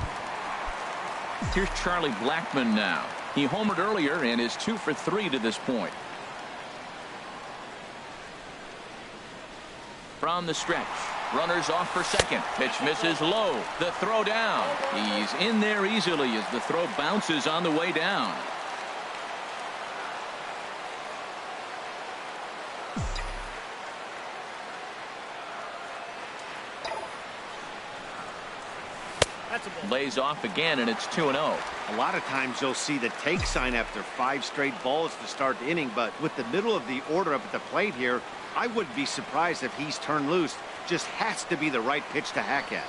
Here's Charlie Blackmon now. He homered earlier and is 2 for 3 to this point. From the stretch, runners off for second. Pitch misses low. The throw down. He's in there easily as the throw bounces on the way down. Lays off again, and it's 2-0. A lot of times you'll see the take sign after 5 straight balls to start the inning, but with the middle of the order up at the plate here, I wouldn't be surprised if he's turned loose. Just has to be the right pitch to hack at.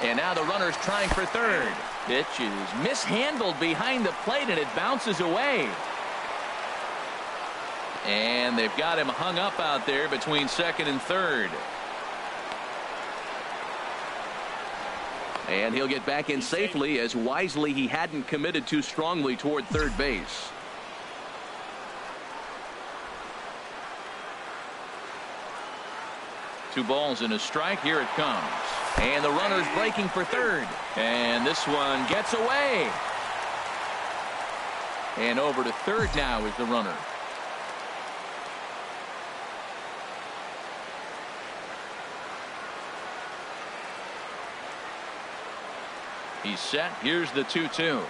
And now the runner's trying for third. Pitch is mishandled behind the plate, and it bounces away. And they've got him hung up out there between second and third. And he'll get back in safely, as wisely he hadn't committed too strongly toward third base. Two balls and a strike. Here it comes. And the runner's breaking for third. And this one gets away. And over to third now is the runner. He's set. Here's the 2-2.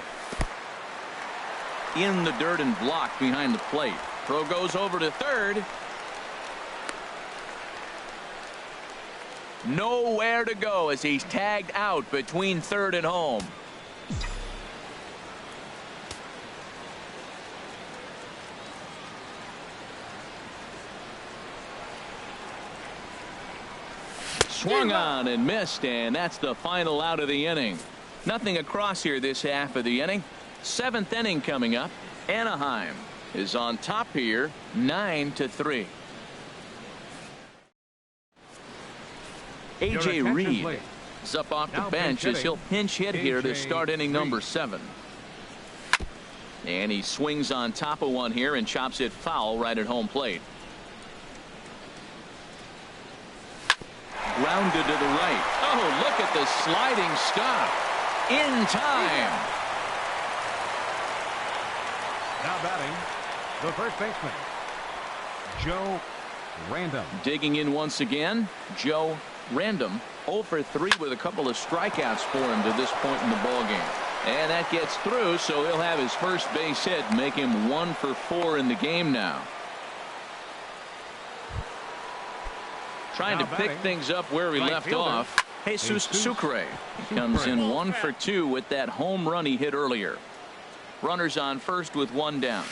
In the dirt and blocked behind the plate. Throw goes over to third. Nowhere to go as he's tagged out between third and home. Swung on and missed, and that's the final out of the inning. Nothing across here this half of the inning. 7th inning coming up. Anaheim is on top here, 9-3. A.J. Reed is up off the bench as he'll pinch hit here to start inning number 7. And he swings on top of one here and chops it foul right at home plate. Grounded to the right. Oh, look at the sliding stop. In time. Now batting, the first baseman, Joe Random. Digging in once again, Joe Random. 0 for 3 with a couple of strikeouts for him to this point in the ballgame. And that gets through, so he'll have his first base hit, make him 1 for 4 in the game now. Trying to pick things up where he left off. Jesus Sucre comes in 1 for 2 with that home run he hit earlier. Runners on first with 1 down.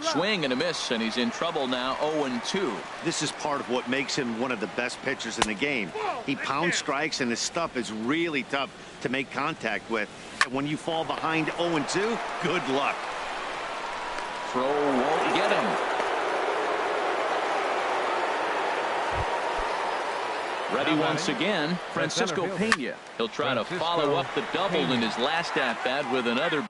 Swing and a miss, and he's in trouble now. 0-2. This is part of what makes him one of the best pitchers in the game. He pounds strikes, and his stuff is really tough to make contact with. And when you fall behind 0-2, good luck. Throw won't get him. Ready once again, Francisco Pena. He'll try to follow up the double in his last at bat with another.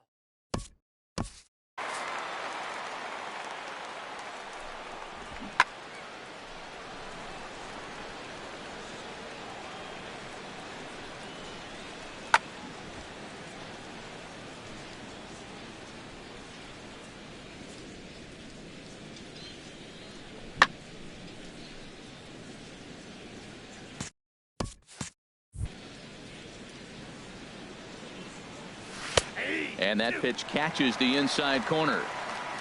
And that pitch catches the inside corner.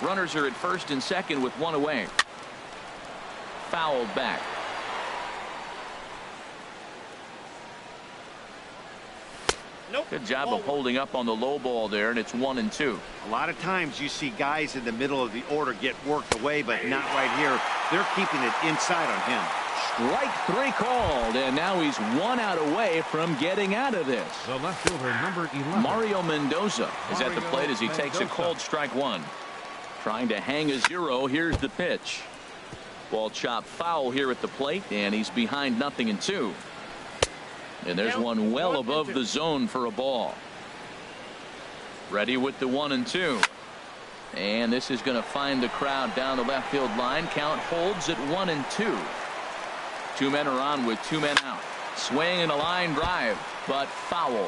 Runners are at first and second with one away. Fouled back. Good job of holding up on the low ball there, and it's 1-2. A lot of times you see guys in the middle of the order get worked away, but not right here. They're keeping it inside on him. Strike 3 called, and now he's 1 out away from getting out of this. The left fielder, number 11. Mario Mendoza is at the plate as he takes a called strike 1. Trying to hang a 0. Here's the pitch. Ball chopped foul here at the plate, and he's behind 0-2. And there's one well above the zone for a ball. Ready with the 1-2. And this is going to find the crowd down the left field line. Count holds at 1-2. 2 men are on with 2 men out. Swing and a line drive, but foul.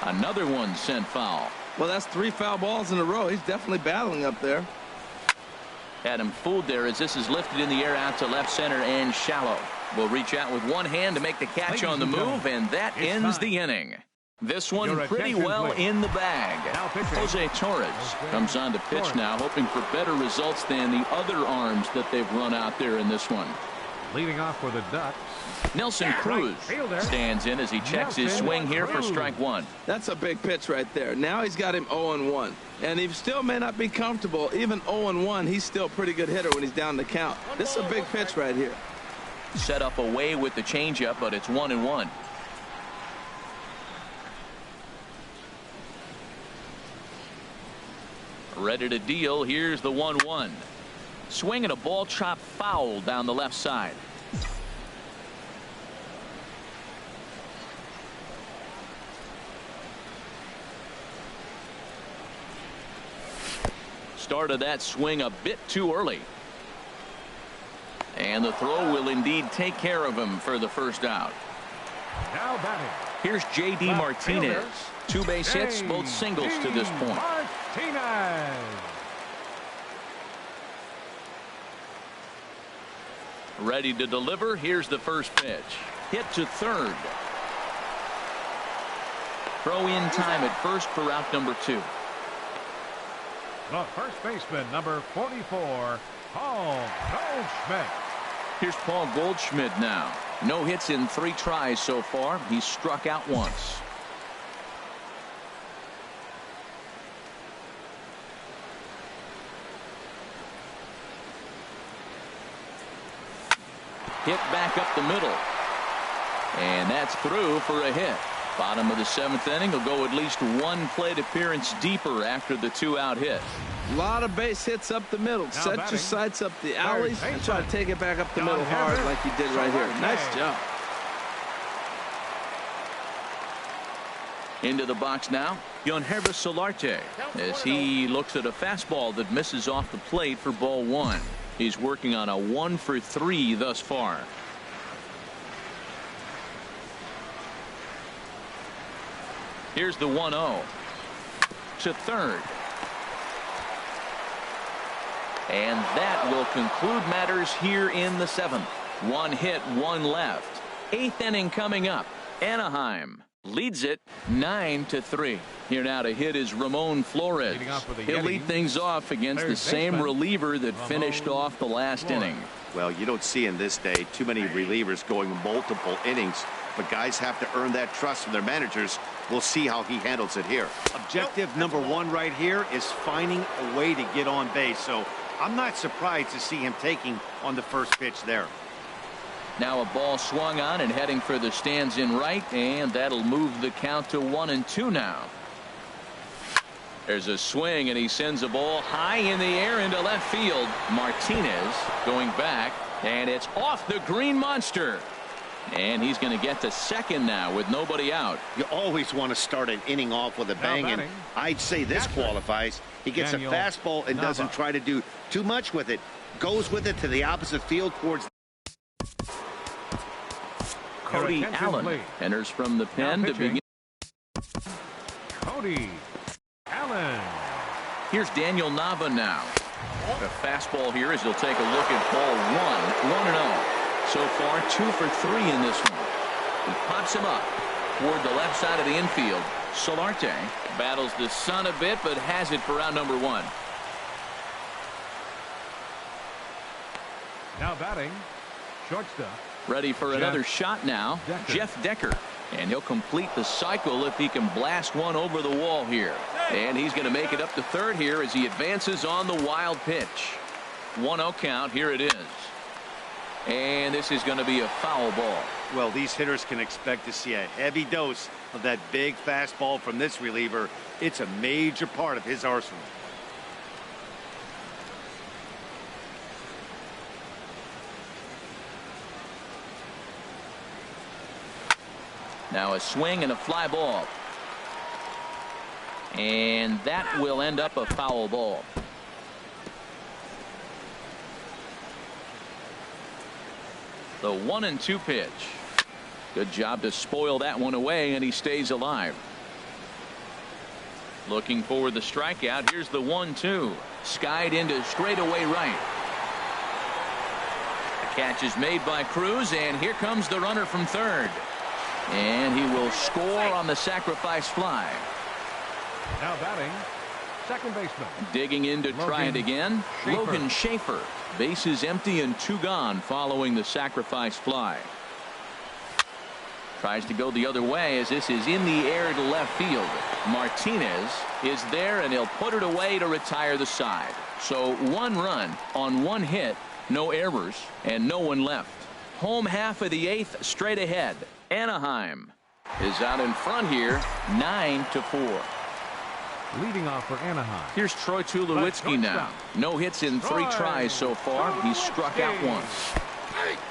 Another one sent foul. Well, that's 3 foul balls in a row. He's definitely battling up there. Had him fooled there as this is lifted in the air out to left center and shallow. Will reach out with one hand to make the catch on the move, and that ends the inning. This one pretty well in the bag. Jose Torres comes on to pitch now, hoping for better results than the other arms that they've run out there in this one. Leading off for the Ducks. Nelson Cruz stands in as he checks his swing here for strike 1. That's a big pitch right there. Now he's got him 0-1. And he still may not be comfortable. Even 0-1, he's still a pretty good hitter when he's down the count. This is a big pitch right here. Set up away with the changeup, but it's 1-1. Ready to deal. Here's the 1-1. Swing and a ball chopped foul down the left side. Started that swing a bit too early. And the throw will indeed take care of him for the first out. Now batting. Here's J.D. Martinez. 2 base hits, both singles to this point. Martinez. Ready to deliver. Here's the first pitch. Hit to third. Throw in time at first for out number 2. The first baseman, number 44, Paul Goldschmidt. Here's Paul Goldschmidt now. No hits in 3 tries so far. He's struck out once. Hit back up the middle. And that's through for a hit. Bottom of the 7th inning. Will go at least 1 plate appearance deeper after the 2-out hit. A lot of base hits up the middle. Now Set batting. your sights up the alleys and try to take it back up the middle hard like you did right here. Nice job. Into the box now, Yonhervis Solarte, as he looks at a fastball that misses off the plate for ball 1. He's working on a 1 for 3 thus far. Here's the 1-0 to third. And that will conclude matters here in the 7th. 1 hit, 1 left. 8th inning coming up. Anaheim leads it 9-3. Here now to hit is Ramon Flores. He'll lead things off against the same reliever that finished off the last inning. Well, you don't see in this day too many relievers going multiple innings, but guys have to earn that trust from their managers. We'll see how he handles it here. Objective number 1 right here is finding a way to get on base, so I'm not surprised to see him taking on the first pitch there. Now a ball swung on and heading for the stands in right, and that'll move the count to 1-2 now. There's a swing, and he sends a ball high in the air into left field. Martinez going back, and it's off the green monster. And he's going to get to second now with nobody out. You always want to start an inning off with a bang, and I'd say this qualifies. He gets a fastball and doesn't try to do too much with it. Goes with it to the opposite field towards. Cody Allen enters from the pen to begin. Cody Allen. Here's Daniel Nava now. A fastball here as he'll take a look at ball 1. 1-0. So far 2 for 3 in this one. He pops him up. toward the left side of the infield. Solarte battles the sun a bit, but has it for out number 1. Now batting, shortstop. Ready for another shot now. Jeff Decker. And he'll complete the cycle if he can blast one over the wall here. And he's going to make it up to third here as he advances on the wild pitch. 1-0 count. Here it is. And this is going to be a foul ball. Well, these hitters can expect to see a heavy dose of that big fastball from this reliever. It's a major part of his arsenal. Now a swing and a fly ball. And that will end up a foul ball. The 1-2 pitch. Good job to spoil that one away, and he stays alive. Looking for the strikeout. Here's the 1-2. Skied into straightaway right. The catch is made by Cruz, and here comes the runner from third. And he will score on the sacrifice fly. Now batting, second baseman. Digging in to try it again. Logan Schaefer. Bases empty and 2 gone following the sacrifice fly. Tries to go the other way as this is in the air to left field. Martinez is there, and he'll put it away to retire the side. So 1 run on 1 hit, no errors, and no one left. Home half of the 8th straight ahead. Anaheim is out in front here, 9-4. Leading off for Anaheim. Here's Troy Tulowitzki now. No hits in 3 tries so far. He's struck out once.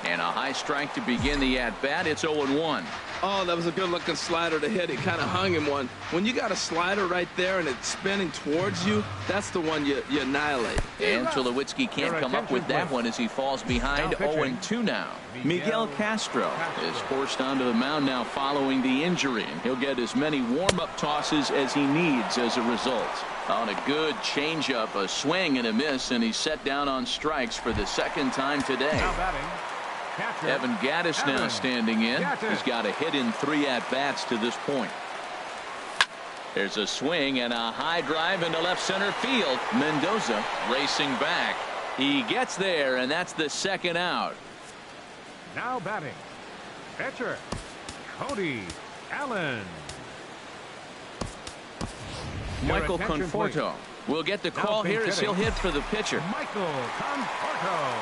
And a high strike to begin the at-bat. It's 0-1. Oh, that was a good-looking slider to hit. He kind of hung him one. When you got a slider right there and it's spinning towards you, that's the one you annihilate. And Tulowitzki can't come up with that one as he falls behind. 0-2 now. Miguel Castro is forced onto the mound now following the injury, and he'll get as many warm-up tosses as he needs as a result. On a good changeup, a swing and a miss, and he's set down on strikes for the 2nd time today. Now batting, catcher, Evan Gattis now standing in. He's got a hit in 3 at-bats to this point. There's a swing and a high drive into left center field. Mendoza racing back. He gets there, and that's the 2nd out. Now batting, pitcher, Cody Allen. Michael Conforto will get the call here as he'll hit for the pitcher. Michael Conforto.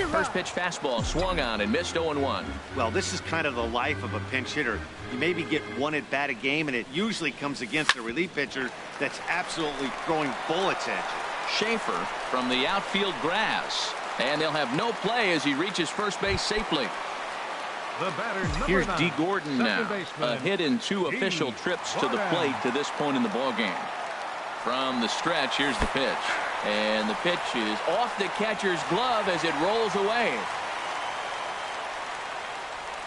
First pitch fastball swung on and missed. 0-1. Well, this is kind of the life of a pinch hitter. You maybe get 1 at-bat a game, and it usually comes against a relief pitcher that's absolutely throwing bullets at you. Schaefer from the outfield grass, and they'll have no play as he reaches first base safely. The batter, Here's 9, D. Gordon now. A hit in 2 official trips to the plate to this point in the ballgame. From the stretch, here's the pitch. And the pitch is off the catcher's glove as it rolls away.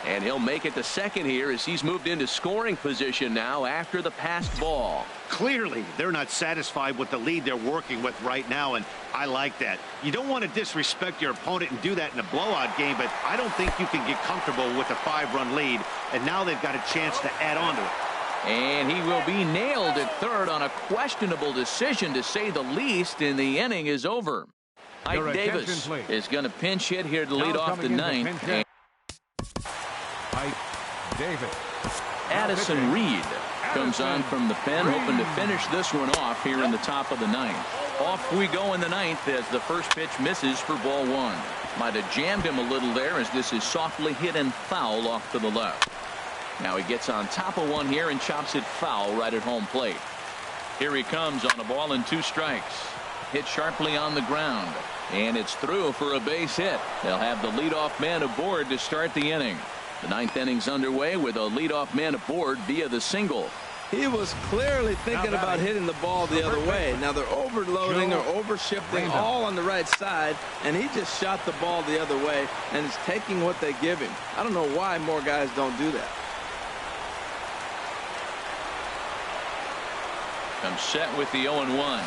And he'll make it to second here as he's moved into scoring position now after the passed ball. Clearly, they're not satisfied with the lead they're working with right now, and I like that. You don't want to disrespect your opponent and do that in a blowout game, but I don't think you can get comfortable with a 5-run lead, and now they've got a chance to add on to it. And he will be nailed at third on a questionable decision, to say the least, and the inning is over. Ike Davis is going to pinch hit here to lead off the 9th. Ike Davis. Addison Reed comes on from the pen, hoping to finish this one off here in the top of the 9th. Off we go in the 9th as the first pitch misses for ball 1. Might have jammed him a little there as this is softly hit and foul off to the left. Now he gets on top of one here and chops it foul right at home plate. Here he comes on a ball and 2 strikes. Hit sharply on the ground, and it's through for a base hit. They'll have the leadoff man aboard to start the inning. The 9th inning's underway with a leadoff man aboard via the single. He was clearly thinking about hitting the ball the other way. Now they're overloading or overshifting all on the right side, and he just shot the ball the other way and is taking what they give him. I don't know why more guys don't do that. Comes set with the 0-1.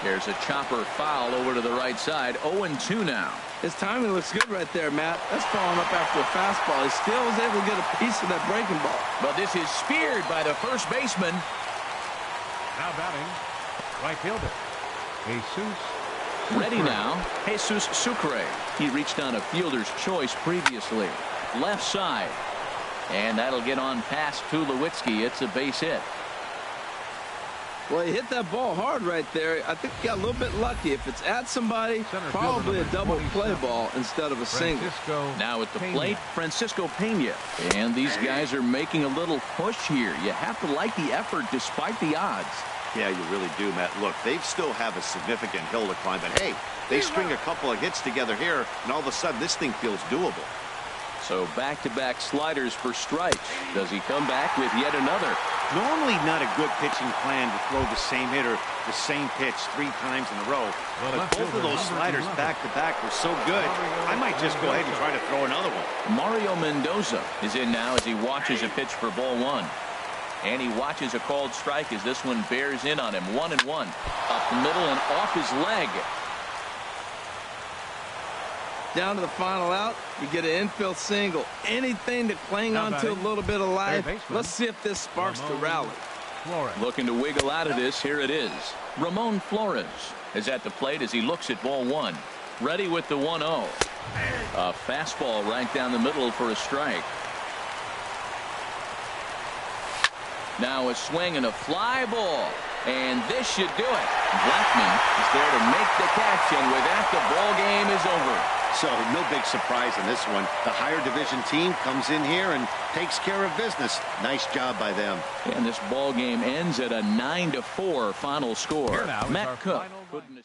There's a chopper foul over to the right side. 0-2 now. His timing looks good right there, Matt. That's following up after a fastball. He still was able to get a piece of that breaking ball. But this is speared by the first baseman. Now batting, right fielder, Jesus. Ready now, Jesus Sucre. He reached on a fielder's choice previously. Left side. And that'll get on past Tulowitzki. It's a base hit. Well, he hit that ball hard right there. I think he got a little bit lucky. If it's at somebody, probably a double play ball instead of a single. Now at the plate, Francisco Pena. And these guys are making a little push here. You have to like the effort despite the odds. Yeah, you really do, Matt. Look, they still have a significant hill to climb, but hey, they string a couple of hits together here, and all of a sudden this thing feels doable. So back-to-back sliders for strikes. Does he come back with yet another? Normally not a good pitching plan to throw the same hitter, the same pitch 3 times in a row. But both of those sliders back-to-back were so good, I might just go ahead and try to throw another one. Mario Mendoza is in now as he watches a pitch for ball 1. And he watches a called strike as this one bears in on him. 1-1. Up the middle and off his leg. Down to the final out, you get an infield single. Anything to cling on to a little bit of life. Let's see if this sparks the rally. Looking to wiggle out of this. Here it is. Ramon Flores is at the plate as he looks at ball 1. Ready with the 1-0. A fastball right down the middle for a strike. Now a swing and a fly ball. And this should do it. Blackman is there to make the catch, and with that, the ball game is over. So no big surprise in this one. The higher division team comes in here and takes care of business. Nice job by them. And this ball game ends at a 9-4 final score. Here now is Matt our Cook final putting